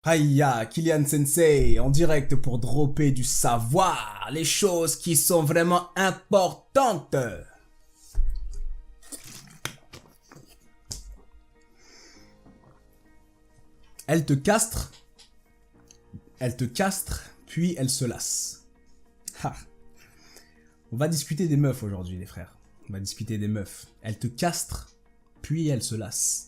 Hiya, Kylian Sensei, en direct pour dropper du savoir, les choses qui sont vraiment importantes. Elle te castre, puis elle se lasse. Ha. On va discuter des meufs aujourd'hui, les frères. On va discuter des meufs. Elle te castre, puis elle se lasse.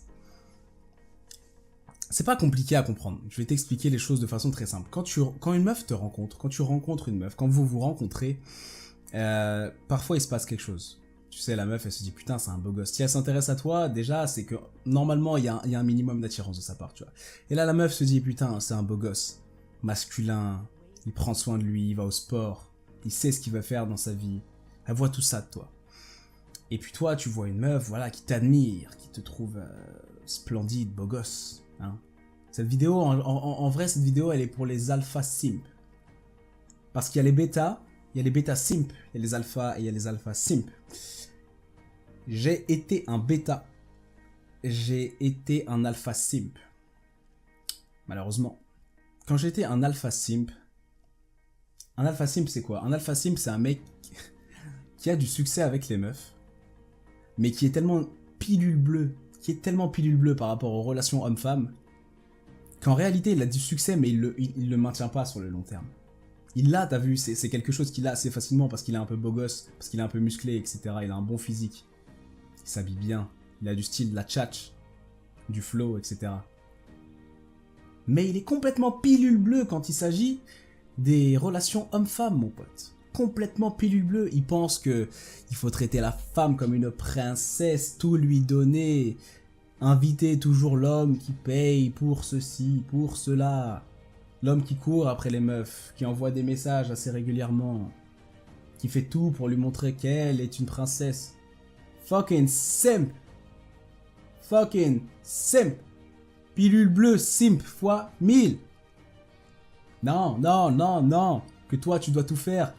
C'est pas compliqué à comprendre. Je vais t'expliquer les choses de façon très simple. Quand une meuf te rencontre, quand tu rencontres une meuf, quand vous vous rencontrez, parfois il se passe quelque chose. Tu sais, la meuf, elle se dit putain, c'est un beau gosse. Si elle s'intéresse à toi, déjà, c'est que normalement, il y a un minimum d'attirance de sa part, tu vois. Et là, la meuf se dit putain, c'est un beau gosse. Masculin, il prend soin de lui, il va au sport, il sait ce qu'il va faire dans sa vie. Elle voit tout ça de toi. Et puis toi, tu vois une meuf, voilà, qui t'admire, qui te trouve splendide, beau gosse. Hein. Cette vidéo, en vrai, cette vidéo, elle est pour les alpha simp. Parce qu'il y a les bêta, il y a les bêta simp, il y a les alpha et il y a les alpha simp. J'ai été un bêta. J'ai été un alpha simp. Malheureusement. Quand j'étais un alpha simp c'est quoi? Un alpha simp, c'est un mec qui a du succès avec les meufs, mais qui est tellement pilule bleue, par rapport aux relations homme-femme, qu'en réalité, il a du succès, mais il le maintient pas sur le long terme. Il l'a, t'as vu, c'est quelque chose qu'il a assez facilement parce qu'il est un peu beau gosse, parce qu'il est un peu musclé, etc. Il a un bon physique. Il s'habille bien. Il a du style, de la tchatch, du flow, etc. Mais il est complètement pilule bleue quand il s'agit des relations homme-femme, mon pote. Complètement pilule bleue. Il pense que il faut traiter la femme comme une princesse, tout lui donner, inviter toujours l'homme qui paye pour ceci, pour cela. L'homme qui court après les meufs, qui envoie des messages assez régulièrement, qui fait tout pour lui montrer qu'elle est une princesse. Fucking simp. Fucking simp. Pilule bleue simp fois 1000. Non, non, non, non. Que toi tu dois tout faire.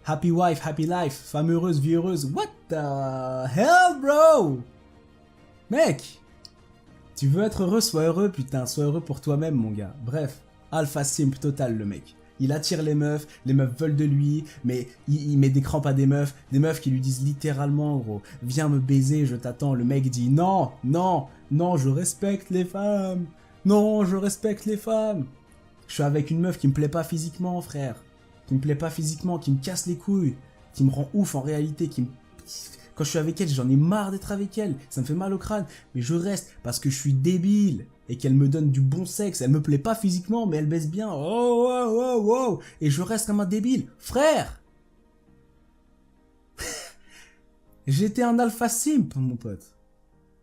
Happy wife, happy life. Femme heureuse, vie heureuse. What the hell, bro? Mec, tu veux être heureux, sois heureux, putain. Sois heureux pour toi-même, mon gars. Bref. Alpha simp total, le mec. Il attire les meufs veulent de lui, mais il met des crampes à des meufs qui lui disent littéralement, gros, viens me baiser, je t'attends. Le mec dit, non, non, non, je respecte les femmes. Non, je respecte les femmes. Je suis avec une meuf qui me plaît pas physiquement, frère. Qui me plaît pas physiquement, qui me casse les couilles, qui me rend ouf en réalité, Quand je suis avec elle, j'en ai marre d'être avec elle, ça me fait mal au crâne, mais je reste parce que je suis débile et qu'elle me donne du bon sexe. Elle me plaît pas physiquement, mais elle baisse bien. Oh, wow, wow, wow. Et je reste comme un débile. Frère! J'étais un alpha simp, mon pote.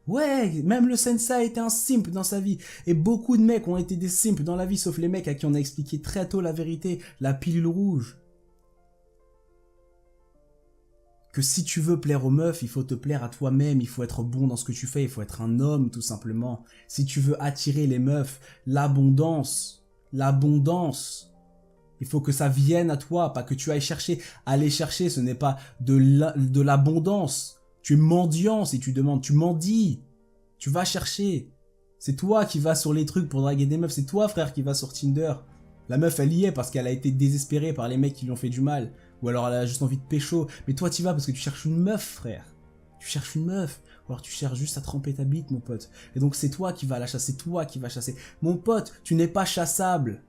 Ouais, même le sensei était un simp dans sa vie. Et beaucoup de mecs ont été des simps dans la vie, sauf les mecs à qui on a expliqué très tôt la vérité, la pilule rouge. Que si tu veux plaire aux meufs, il faut te plaire à toi-même, il faut être bon dans ce que tu fais, il faut être un homme tout simplement. Si tu veux attirer les meufs, l'abondance, il faut que ça vienne à toi, pas que tu ailles chercher. Aller chercher, ce n'est pas de l'abondance. Tu es mendiant si tu demandes, tu mendis. Tu vas chercher. C'est toi qui vas sur les trucs pour draguer des meufs, c'est toi frère qui va sur Tinder. La meuf elle y est parce qu'elle a été désespérée par les mecs qui lui ont fait du mal. Ou alors elle a juste envie de pécho. Mais toi t'y vas parce que tu cherches une meuf frère. Tu cherches une meuf. Ou alors tu cherches juste à tremper ta bite mon pote. Et donc c'est toi qui vas la chasser, toi qui vas chasser. Mon pote, tu n'es pas chassable.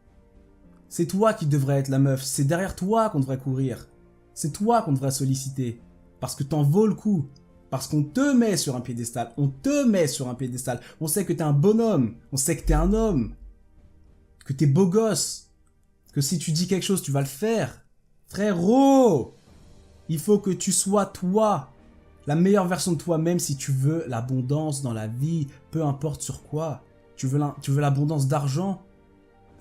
C'est toi qui devrais être la meuf. C'est derrière toi qu'on devrait courir. C'est toi qu'on devrait solliciter. Parce que t'en vaux le coup. Parce qu'on te met sur un piédestal. On te met sur un piédestal. On sait que t'es un bonhomme. On sait que t'es un homme. Que t'es beau gosse. Que si tu dis quelque chose, tu vas le faire. Frérot, il faut que tu sois toi. La meilleure version de toi-même si tu veux l'abondance dans la vie. Peu importe sur quoi. Tu veux l'abondance d'argent.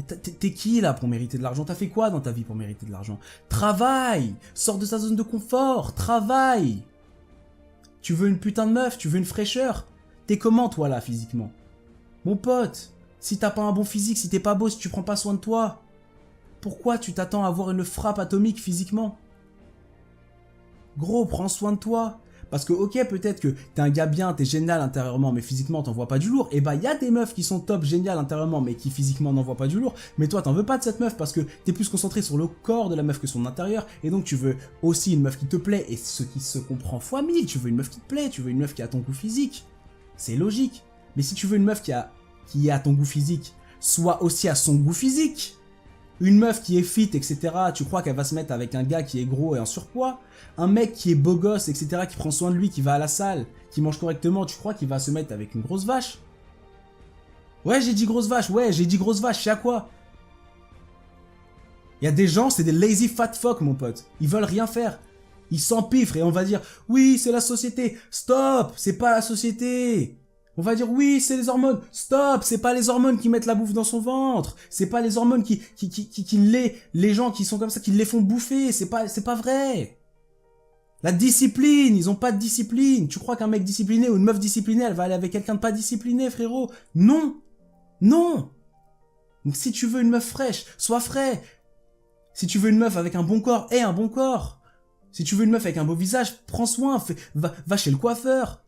T'es qui là pour mériter de l'argent? T'as fait quoi dans ta vie pour mériter de l'argent? Travaille. Sors de ta zone de confort. Travaille. Tu veux une putain de meuf? Tu veux une fraîcheur? T'es comment toi là physiquement? Mon pote, si t'as pas un bon physique, si t'es pas beau, si tu prends pas soin de toi, pourquoi tu t'attends à avoir une frappe atomique physiquement? Gros, prends soin de toi. Parce que ok, peut-être que t'es un gars bien, t'es génial intérieurement, mais physiquement t'en vois pas du lourd. Et bah y a des meufs qui sont top, génial intérieurement, mais qui physiquement n'en voient pas du lourd. Mais toi t'en veux pas de cette meuf parce que t'es plus concentré sur le corps de la meuf que son intérieur. Et donc tu veux aussi une meuf qui te plaît, et ce qui se comprend fois 1000. Tu veux une meuf qui te plaît, tu veux une meuf qui a ton goût physique. C'est logique. Mais si tu veux une meuf qui est à ton goût physique, soit aussi à son goût physique. Une meuf qui est fit, etc., tu crois qu'elle va se mettre avec un gars qui est gros et en surpoids? Un mec qui est beau gosse, etc., qui prend soin de lui, qui va à la salle, qui mange correctement, tu crois qu'il va se mettre avec une grosse vache? Ouais, j'ai dit grosse vache, je sais à quoi? Il y a des gens, c'est des lazy fat fuck, mon pote. Ils veulent rien faire. Ils s'empiffrent et on va dire, oui, c'est la société. Stop, c'est pas la société. On va dire oui, c'est les hormones. Stop, c'est pas les hormones qui mettent la bouffe dans son ventre. C'est pas les hormones qui les gens qui sont comme ça, qui les font bouffer. C'est pas vrai. La discipline, ils ont pas de discipline. Tu crois qu'un mec discipliné ou une meuf disciplinée, elle va aller avec quelqu'un de pas discipliné, frérot? Non. Non. Donc si tu veux une meuf fraîche, sois frais. Si tu veux une meuf avec un bon corps, aie un bon corps. Si tu veux une meuf avec un beau visage, prends soin, va chez le coiffeur.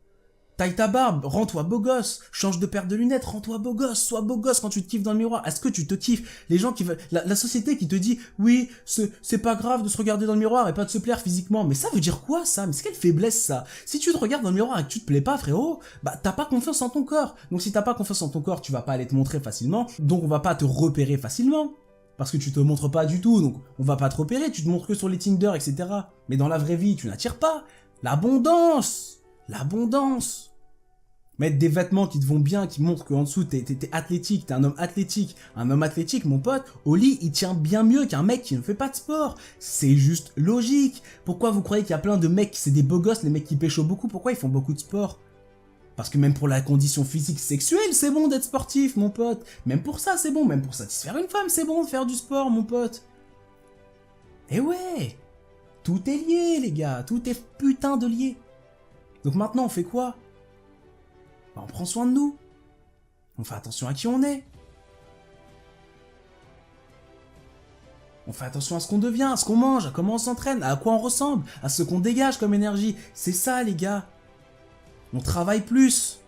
Taille ta barbe, rends-toi beau gosse, change de paire de lunettes, rends-toi beau gosse, sois beau gosse quand tu te kiffes dans le miroir. Est-ce que tu te kiffes? Les gens qui veulent, la société qui te dit, oui, c'est pas grave de se regarder dans le miroir et pas de se plaire physiquement. Mais ça veut dire quoi, ça? Mais c'est quelle faiblesse, ça? Si tu te regardes dans le miroir et que tu te plais pas, frérot, bah, t'as pas confiance en ton corps. Donc si t'as pas confiance en ton corps, tu vas pas aller te montrer facilement, donc on va pas te repérer facilement. Parce que tu te montres pas du tout, donc on va pas te repérer, tu te montres que sur les Tinder, etc. Mais dans la vraie vie, tu n'attires pas. L'abondance! L'abondance! Mettre des vêtements qui te vont bien, qui montrent qu'en dessous t'es athlétique, t'es un homme athlétique. Un homme athlétique, mon pote, au lit, il tient bien mieux qu'un mec qui ne fait pas de sport. C'est juste logique. Pourquoi vous croyez qu'il y a plein de mecs, c'est des beaux gosses, les mecs qui pécho beaucoup, pourquoi ils font beaucoup de sport? Parce que même pour la condition physique sexuelle, c'est bon d'être sportif, mon pote. Même pour ça, c'est bon. Même pour satisfaire une femme, c'est bon de faire du sport, mon pote. Et ouais, tout est lié, les gars. Tout est putain de lié. Donc maintenant, on fait quoi? Bah, on prend soin de nous. On fait attention à qui on est. On fait attention à ce qu'on devient, à ce qu'on mange, à comment on s'entraîne, à quoi on ressemble, à ce qu'on dégage comme énergie. C'est ça, les gars. On travaille plus.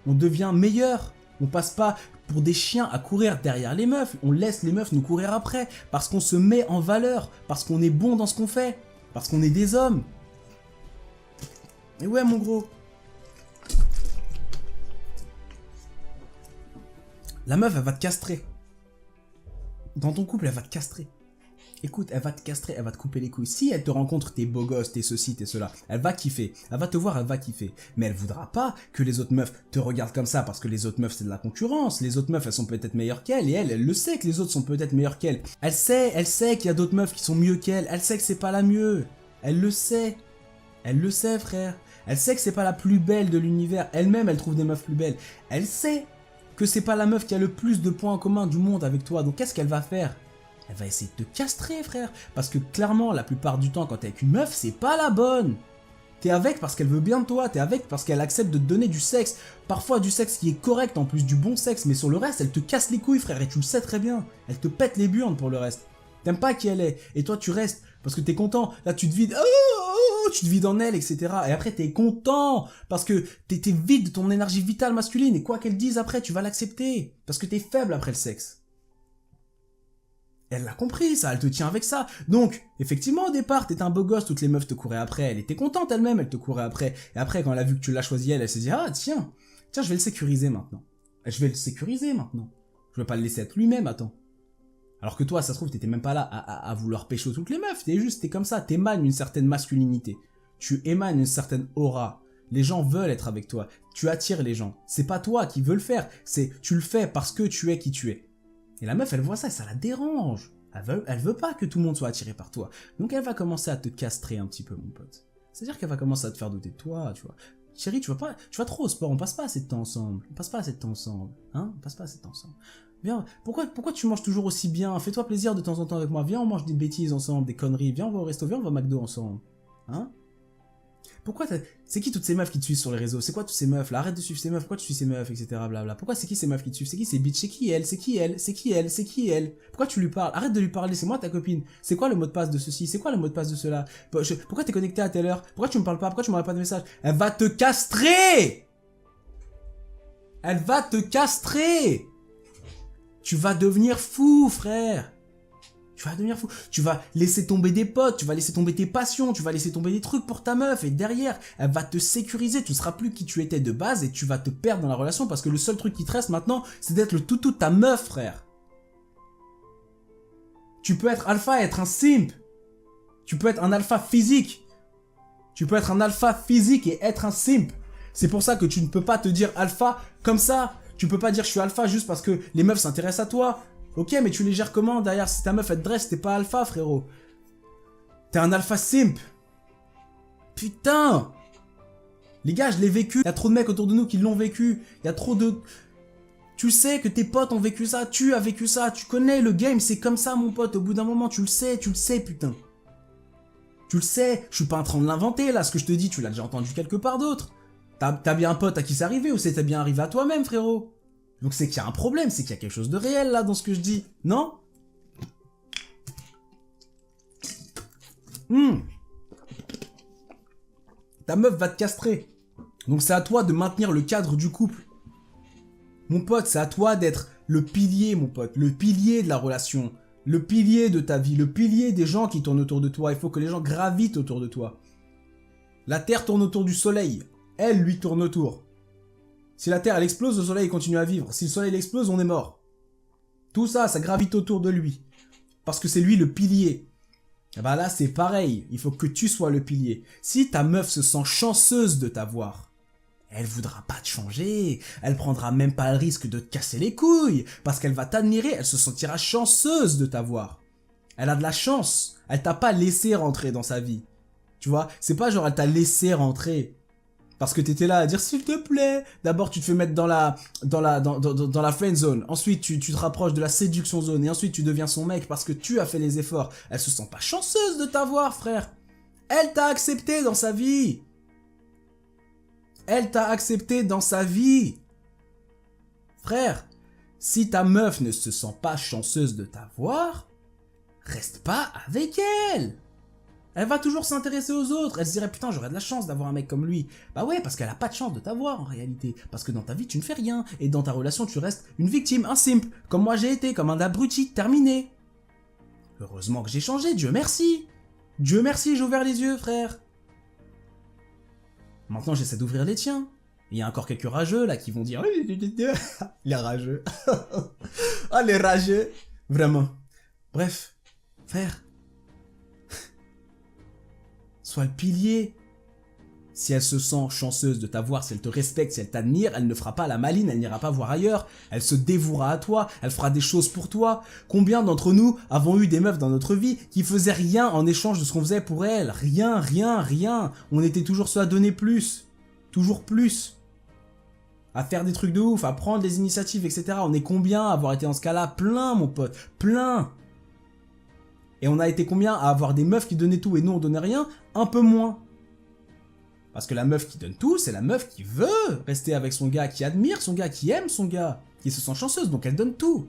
On devient meilleur. On passe pas pour des chiens à courir derrière les meufs. On laisse les meufs nous courir après. Parce qu'on se met en valeur. Parce qu'on est bon dans ce qu'on fait. Parce qu'on est des hommes. Et ouais, mon gros. La meuf, elle va te castrer. Dans ton couple, elle va te castrer. Écoute, elle va te castrer, elle va te couper les couilles. Si elle te rencontre, t'es beau gosse, t'es ceci, t'es cela, elle va kiffer. Elle va te voir, elle va kiffer. Mais elle voudra pas que les autres meufs te regardent comme ça parce que les autres meufs, c'est de la concurrence. Les autres meufs, elles sont peut-être meilleures qu'elle et elle le sait que les autres sont peut-être meilleures qu'elle. Elle sait qu'il y a d'autres meufs qui sont mieux qu'elle. Elle sait que c'est pas la mieux. Elle le sait. Elle le sait, frère. Elle sait que c'est pas la plus belle de l'univers. Elle-même, elle trouve des meufs plus belles. Elle sait que c'est pas la meuf qui a le plus de points en commun du monde avec toi. Donc qu'est-ce qu'elle va faire? Elle va essayer de te castrer, frère. Parce que clairement, la plupart du temps, quand t'es avec une meuf, c'est pas la bonne. T'es avec parce qu'elle veut bien de toi. T'es avec parce qu'elle accepte de te donner du sexe. Parfois du sexe qui est correct, en plus du bon sexe. Mais sur le reste, elle te casse les couilles, frère. Et tu le sais très bien. Elle te pète les burnes pour le reste. T'aimes pas qui elle est. Et toi, tu restes. Parce que t'es content. Là, tu te vides. Tu te vides en elle, etc. Et après, t'es content. Parce que t'es vide de ton énergie vitale masculine. Et quoi qu'elle dise après, tu vas l'accepter. Parce que t'es faible après le sexe. Elle l'a compris, ça, elle te tient avec ça. Donc, effectivement, au départ, t'étais un beau gosse, toutes les meufs te couraient après, elle était contente elle-même, elle te courait après. Et après, quand elle a vu que tu l'as choisi, elle s'est dit, ah, tiens, je vais le sécuriser maintenant. Je vais pas le laisser être lui-même, attends. Alors que toi, ça se trouve, t'étais même pas là à vouloir pécho toutes les meufs, t'es comme ça, t'émanes une certaine masculinité. Tu émanes une certaine aura. Les gens veulent être avec toi. Tu attires les gens. C'est pas toi qui veux le faire, tu le fais parce que tu es qui tu es. Et la meuf, elle voit ça et ça la dérange. Elle veut pas que tout le monde soit attiré par toi. Donc elle va commencer à te castrer un petit peu, mon pote. C'est-à-dire qu'elle va commencer à te faire douter de toi, tu vois. Chérie, tu vas trop au sport, on passe pas assez de temps ensemble. Hein, on passe pas assez de temps ensemble. Viens, pourquoi tu manges toujours aussi bien? Fais-toi plaisir de temps en temps avec moi. Viens, on mange des bêtises ensemble, des conneries. Viens, on va au resto, viens, on va au McDo ensemble. Hein? Pourquoi c'est qui toutes ces meufs qui te suivent sur les réseaux? C'est quoi toutes ces meufs là? Arrête de suivre ces meufs, pourquoi tu suis ces meufs, etc. Blabla. Pourquoi c'est qui ces meufs qui te suivent? C'est qui ces bitches? C'est qui elle? C'est qui elle? C'est qui elle? C'est qui elle? Pourquoi tu lui parles? Arrête de lui parler, c'est moi ta copine. C'est quoi le mot de passe de ceci? C'est quoi le mot de passe de cela? Pourquoi t'es connecté à telle heure? Pourquoi tu me parles pas? Pourquoi tu m'envoies pas de message? Elle va te castrer! Elle va te castrer! Tu vas devenir fou, frère! Tu vas devenir fou. Tu vas laisser tomber des potes, tu vas laisser tomber tes passions, tu vas laisser tomber des trucs pour ta meuf. Et derrière, elle va te sécuriser. Tu ne seras plus qui tu étais de base et tu vas te perdre dans la relation parce que le seul truc qui te reste maintenant, c'est d'être le toutou de ta meuf, frère. Tu peux être alpha et être un simp. Tu peux être un alpha physique. Tu peux être un alpha physique et être un simp. C'est pour ça que tu ne peux pas te dire alpha comme ça. Tu peux pas dire je suis alpha juste parce que les meufs s'intéressent à toi. Ok, mais tu les gères comment derrière? Si ta meuf elle te dresse, t'es pas alpha, frérot. T'es un alpha simp. Putain! Les gars, je l'ai vécu. Il y a trop de mecs autour de nous qui l'ont vécu. Il y a trop de... Tu sais que tes potes ont vécu ça. Tu as vécu ça. Tu connais le game. C'est comme ça, mon pote. Au bout d'un moment, tu le sais, putain. Tu le sais. Je suis pas en train de l'inventer, là. Ce que je te dis, tu l'as déjà entendu quelque part d'autre. T'as bien un pote à qui c'est arrivé ou c'est bien arrivé à toi-même, frérot? Donc c'est qu'il y a un problème, c'est qu'il y a quelque chose de réel là dans ce que je dis, non? Ta meuf va te castrer. Donc c'est à toi de maintenir le cadre du couple. Mon pote, c'est à toi d'être le pilier, mon pote, le pilier de la relation, le pilier de ta vie, le pilier des gens qui tournent autour de toi. Il faut que les gens gravitent autour de toi. La Terre tourne autour du Soleil, elle lui tourne autour. Si la Terre elle explose, le Soleil continue à vivre. Si le Soleil explose, on est mort. Tout ça, ça gravite autour de lui. Parce que c'est lui le pilier. Et bah là, c'est pareil. Il faut que tu sois le pilier. Si ta meuf se sent chanceuse de t'avoir, elle voudra pas te changer. Elle prendra même pas le risque de te casser les couilles. Parce qu'elle va t'admirer. Elle se sentira chanceuse de t'avoir. Elle a de la chance. Elle t'a pas laissé rentrer dans sa vie. Tu vois, c'est pas genre elle t'a laissé rentrer. Parce que t'étais là à dire s'il te plaît. D'abord tu te fais mettre dans la friend zone. Ensuite tu te rapproches de la séduction zone. Et ensuite tu deviens son mec parce que tu as fait les efforts. Elle se sent pas chanceuse de t'avoir, frère. Elle t'a accepté dans sa vie. Elle t'a accepté dans sa vie. Frère, si ta meuf ne se sent pas chanceuse de t'avoir, reste pas avec elle. Elle va toujours s'intéresser aux autres. Elle se dirait putain j'aurais de la chance d'avoir un mec comme lui. Bah ouais parce qu'elle a pas de chance de t'avoir en réalité. Parce que dans ta vie tu ne fais rien. Et dans ta relation tu restes une victime, un simp. Comme moi j'ai été, comme un abruti, terminé. Heureusement que j'ai changé, Dieu merci. Dieu merci j'ai ouvert les yeux frère. Maintenant j'essaie d'ouvrir les tiens. Il y a encore quelques rageux là qui vont dire les rageux. Ah les rageux. Vraiment. Bref, frère. Sois le pilier. Si elle se sent chanceuse de t'avoir, si elle te respecte, si elle t'admire, elle ne fera pas la maline, elle n'ira pas voir ailleurs. Elle se dévouera à toi, elle fera des choses pour toi. Combien d'entre nous avons eu des meufs dans notre vie qui faisaient rien en échange de ce qu'on faisait pour elles? Rien, rien, rien. On était toujours ceux à donner plus. Toujours plus. À faire des trucs de ouf, à prendre des initiatives, etc. On est combien à avoir été dans ce cas-là? Plein, mon pote. Plein. Et on a été combien à avoir des meufs qui donnaient tout et nous on donnait rien? Un peu moins. Parce que la meuf qui donne tout, c'est la meuf qui veut rester avec son gars, qui admire son gars, qui aime son gars, qui se sent chanceuse, donc elle donne tout.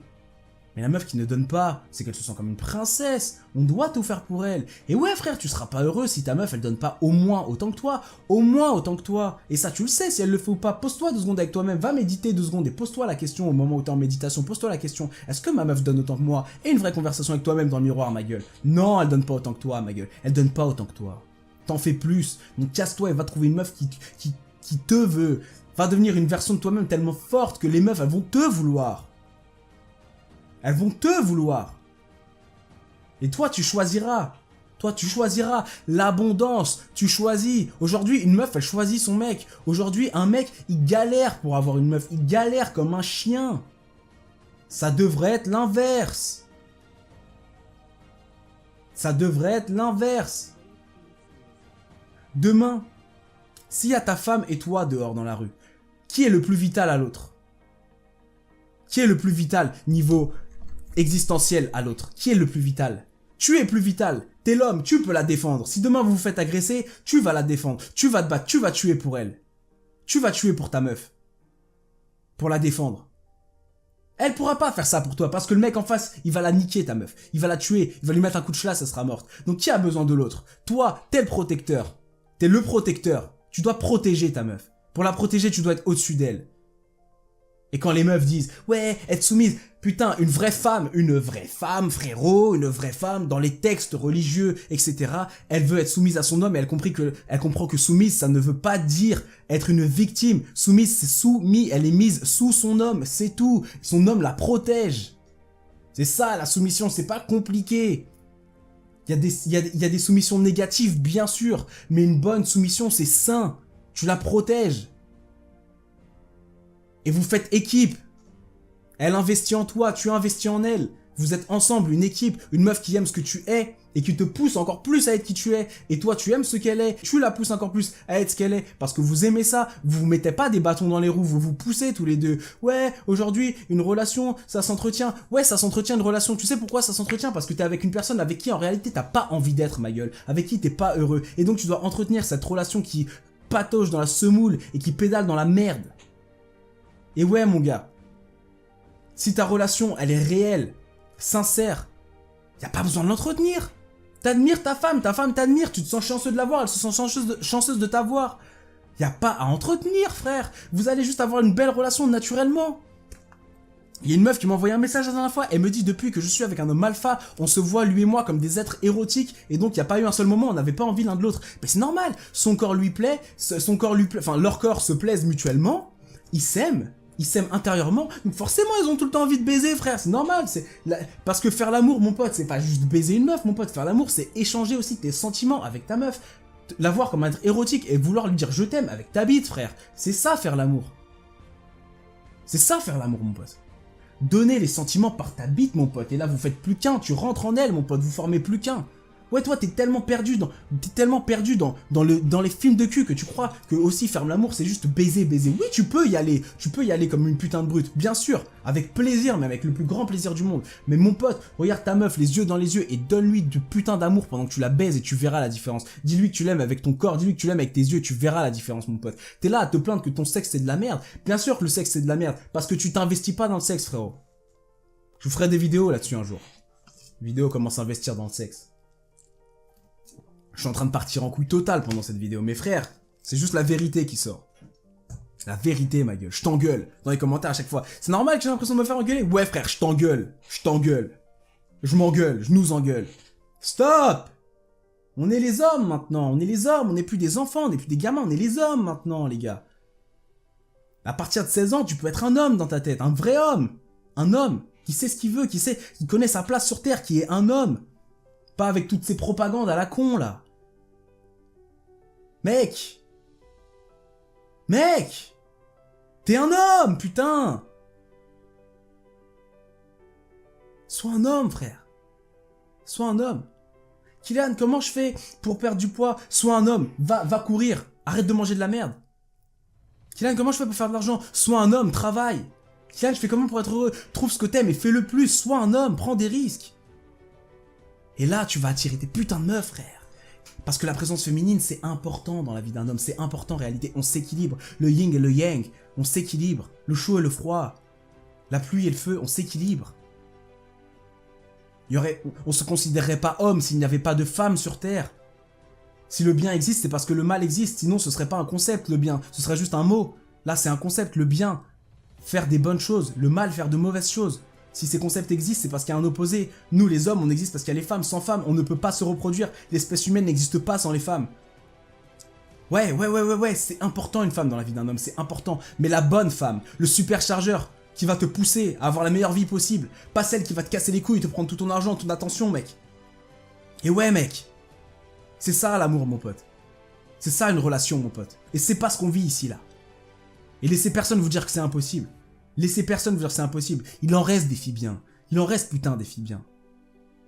Mais la meuf qui ne donne pas, c'est qu'elle se sent comme une princesse. On doit tout faire pour elle. Et ouais frère, tu seras pas heureux si ta meuf elle donne pas au moins autant que toi. Au moins autant que toi. Et ça tu le sais, si elle le fait ou pas, pose-toi 2 secondes avec toi-même, va méditer 2 secondes et pose-toi la question au moment où t'es en méditation, pose-toi la question, est-ce que ma meuf donne autant que moi? Et une vraie conversation avec toi-même dans le miroir, ma gueule. Non, elle donne pas autant que toi, ma gueule. Elle donne pas autant que toi. T'en fais plus. Donc casse-toi et va trouver une meuf qui te veut. Va devenir une version de toi-même tellement forte que les meufs elles vont te vouloir. Elles vont te vouloir. Et toi, tu choisiras. Toi, tu choisiras l'abondance. Tu choisis. Aujourd'hui, une meuf, elle choisit son mec. Aujourd'hui, un mec, il galère pour avoir une meuf. Il galère comme un chien. Ça devrait être l'inverse. Ça devrait être l'inverse. Demain, s'il y a ta femme et toi dehors dans la rue, qui est le plus vital à l'autre? Qui est le plus vital niveau existentiel à l'autre? Qui est le plus vital? Tu es plus vital. T'es l'homme, tu peux la défendre. Si demain vous vous faites agresser, tu vas la défendre. Tu vas te battre, tu vas tuer pour elle. Tu vas tuer pour ta meuf. Pour la défendre. Elle pourra pas faire ça pour toi parce que le mec en face, il va la niquer ta meuf. Il va la tuer, il va lui mettre un coup de chlasse, elle sera morte. Donc qui a besoin de l'autre? Toi, t'es le protecteur. T'es le protecteur. Tu dois protéger ta meuf. Pour la protéger, tu dois être au-dessus d'elle. Et quand les meufs disent « Ouais, être soumise », putain, une vraie femme, frérot, une vraie femme, dans les textes religieux, etc., elle veut être soumise à son homme et elle comprend que soumise, ça ne veut pas dire être une victime. Soumise, c'est soumis, elle est mise sous son homme, c'est tout. Son homme la protège. C'est ça, la soumission, c'est pas compliqué. Il y a des soumissions négatives, bien sûr, mais une bonne soumission, c'est sain. Tu la protèges. Et vous faites équipe. Elle investit en toi, tu investis en elle. Vous êtes ensemble, une équipe, une meuf qui aime ce que tu es et qui te pousse encore plus à être qui tu es. Et toi, tu aimes ce qu'elle est, tu la pousses encore plus à être ce qu'elle est parce que vous aimez ça. Vous vous mettez pas des bâtons dans les roues, vous vous poussez tous les deux. Ouais, aujourd'hui, une relation, ça s'entretient. Ouais, ça s'entretient une relation. Tu sais pourquoi ça s'entretient? Parce que t'es avec une personne avec qui en réalité t'as pas envie d'être, ma gueule. Avec qui t'es pas heureux. Et donc tu dois entretenir cette relation qui patauge dans la semoule et qui pédale dans la merde. Et ouais, mon gars, si ta relation, elle est réelle, sincère, y a pas besoin de l'entretenir. T'admires ta femme t'admire, tu te sens chanceux de l'avoir, elle se sent chanceuse de t'avoir. Y a pas à entretenir, frère. Vous allez juste avoir une belle relation naturellement. Il y a une meuf qui m'a envoyé un message la dernière fois, elle me dit depuis que je suis avec un homme alpha, on se voit lui et moi comme des êtres érotiques et donc il n'y a pas eu un seul moment, on n'avait pas envie l'un de l'autre. Mais c'est normal, son corps lui plaît, enfin leur corps se plaisent mutuellement, ils s'aiment intérieurement, donc forcément ils ont tout le temps envie de baiser, frère, c'est normal, parce que faire l'amour, mon pote, c'est pas juste baiser une meuf, mon pote, faire l'amour, c'est échanger aussi tes sentiments avec ta meuf, la voir comme un être érotique et vouloir lui dire je t'aime avec ta bite, frère, c'est ça faire l'amour. C'est ça faire l'amour, mon pote. Donner les sentiments par ta bite, mon pote, et là vous faites plus qu'un, tu rentres en elle, mon pote, vous formez plus qu'un. Ouais, toi, t'es tellement perdu dans les films de cul que tu crois que aussi faire l'amour, c'est juste baiser. Oui, tu peux y aller comme une putain de brute, bien sûr, avec plaisir, mais avec le plus grand plaisir du monde. Mais mon pote, regarde ta meuf les yeux dans les yeux et donne-lui du putain d'amour pendant que tu la baises et tu verras la différence. Dis-lui que tu l'aimes avec ton corps, dis-lui que tu l'aimes avec tes yeux et tu verras la différence, mon pote. T'es là à te plaindre que ton sexe c'est de la merde. Bien sûr que le sexe c'est de la merde, parce que tu t'investis pas dans le sexe, frérot. Je vous ferai des vidéos là-dessus un jour. Vidéo comment s'investir dans le sexe. Je suis en train de partir en couille totale pendant cette vidéo. Mais frère, c'est juste la vérité qui sort. La vérité, ma gueule. Je t'engueule dans les commentaires à chaque fois. C'est normal que j'ai l'impression de me faire engueuler? Ouais, frère, je t'engueule. Je m'engueule, je nous engueule. Stop! On est les hommes maintenant. On est les hommes. On n'est plus des enfants, on n'est plus des gamins. On est les hommes maintenant, les gars. À partir de 16 ans, tu peux être un homme dans ta tête. Un vrai homme. Un homme qui sait ce qu'il veut, qui connaît sa place sur Terre, qui est un homme. Pas avec toutes ces propagandes à la con, là. Mec, t'es un homme, putain. Sois un homme, frère. Sois un homme. Kylian, comment je fais pour perdre du poids? Sois un homme, va courir, arrête de manger de la merde. Kylian, comment je fais pour faire de l'argent? Sois un homme, travaille. Kylian, je fais comment pour être heureux? Trouve ce que t'aimes et fais-le plus, sois un homme, prends des risques. Et là, tu vas attirer des putains de meufs, frère. Parce que la présence féminine, c'est important dans la vie d'un homme. C'est important en réalité. On s'équilibre. Le yin et le yang, on s'équilibre. Le chaud et le froid. La pluie et le feu, on s'équilibre. On se considérerait pas homme s'il n'y avait pas de femmes sur Terre. Si le bien existe, c'est parce que le mal existe. Sinon, ce serait pas un concept, le bien. Ce serait juste un mot. Là, c'est un concept, le bien. Faire des bonnes choses. Le mal, faire de mauvaises choses. Si ces concepts existent, c'est parce qu'il y a un opposé. Nous, les hommes, on existe parce qu'il y a les femmes. Sans femmes, on ne peut pas se reproduire. L'espèce humaine n'existe pas sans les femmes. Ouais, c'est important une femme dans la vie d'un homme, c'est important. Mais la bonne femme, le superchargeur, qui va te pousser à avoir la meilleure vie possible. Pas celle qui va te casser les couilles, te prendre tout ton argent, ton attention, mec. Et ouais, mec. C'est ça l'amour, mon pote. C'est ça une relation, mon pote. Et c'est pas ce qu'on vit ici, là. Et laissez personne vous dire que c'est impossible. Laissez personne vous dire que c'est impossible. Il en reste des filles bien. Il en reste putain des filles bien.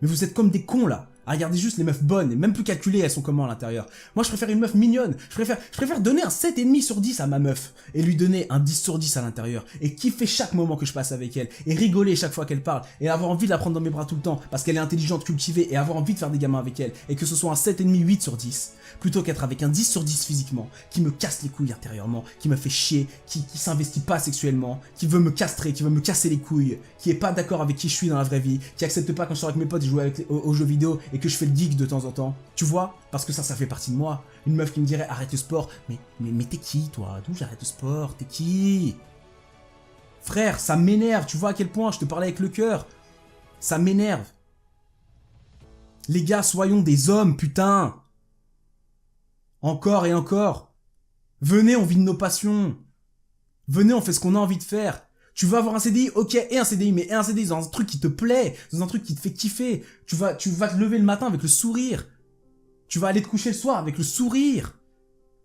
Mais vous êtes comme des cons là. À regarder juste les meufs bonnes et même plus calculées, elles sont comment à l'intérieur. Moi, je préfère une meuf mignonne. Je préfère donner un 7,5 sur 10 à ma meuf et lui donner un 10 sur 10 à l'intérieur et kiffer chaque moment que je passe avec elle et rigoler chaque fois qu'elle parle et avoir envie de la prendre dans mes bras tout le temps parce qu'elle est intelligente, cultivée et avoir envie de faire des gamins avec elle et que ce soit un 7,5, 8 sur 10 plutôt qu'être avec un 10 sur 10 physiquement qui me casse les couilles intérieurement, qui me fait chier, qui s'investit pas sexuellement, qui veut me castrer, qui veut me casser les couilles, qui est pas d'accord avec qui je suis dans la vraie vie, qui accepte pas quand je sors avec mes potes et jouer aux jeux vidéo et que je fais le geek de temps en temps. Tu vois? Parce que ça fait partie de moi. Une meuf qui me dirait arrête le sport. Mais t'es qui toi? D'où j'arrête le sport? T'es qui? Frère, ça m'énerve. Tu vois à quel point je te parlais avec le cœur. Ça m'énerve. Les gars, soyons des hommes, putain. Encore et encore. Venez, on vit de nos passions. Venez, on fait ce qu'on a envie de faire. Tu veux avoir un CDI, ok, et un CDI, mais un CDI dans un truc qui te plaît, dans un truc qui te fait kiffer. Tu vas te lever le matin avec le sourire. Tu vas aller te coucher le soir avec le sourire.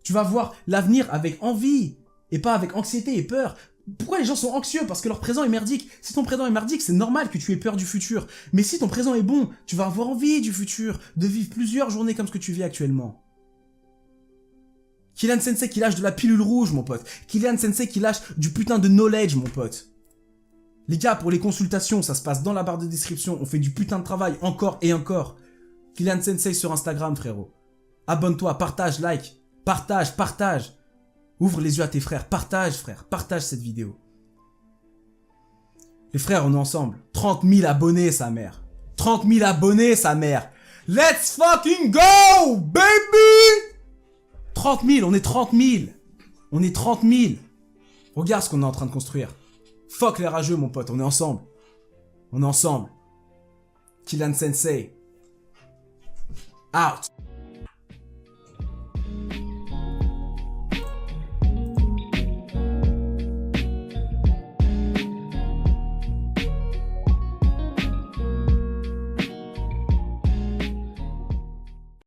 Tu vas voir l'avenir avec envie, et pas avec anxiété et peur. Pourquoi les gens sont anxieux? Parce que leur présent est merdique. Si ton présent est merdique, c'est normal que tu aies peur du futur. Mais si ton présent est bon, tu vas avoir envie du futur, de vivre plusieurs journées comme ce que tu vis actuellement. Kylian Sensei qui lâche de la pilule rouge, mon pote. Kylian Sensei qui lâche du putain de knowledge, mon pote. Les gars, pour les consultations, ça se passe dans la barre de description. On fait du putain de travail encore et encore. Kylian Sensei sur Instagram, frérot. Abonne-toi, partage, like. Partage. Ouvre les yeux à tes frères. Partage, frère. Partage cette vidéo. Les frères, on est ensemble. 30 000 abonnés, sa mère. 30 000 abonnés, sa mère. Let's fucking go, baby! 30 000, on est 30 000. On est 30 000. Regarde ce qu'on est en train de construire. Fuck les rageux, mon pote, on est ensemble. On est ensemble. Kylian Sensei. Out.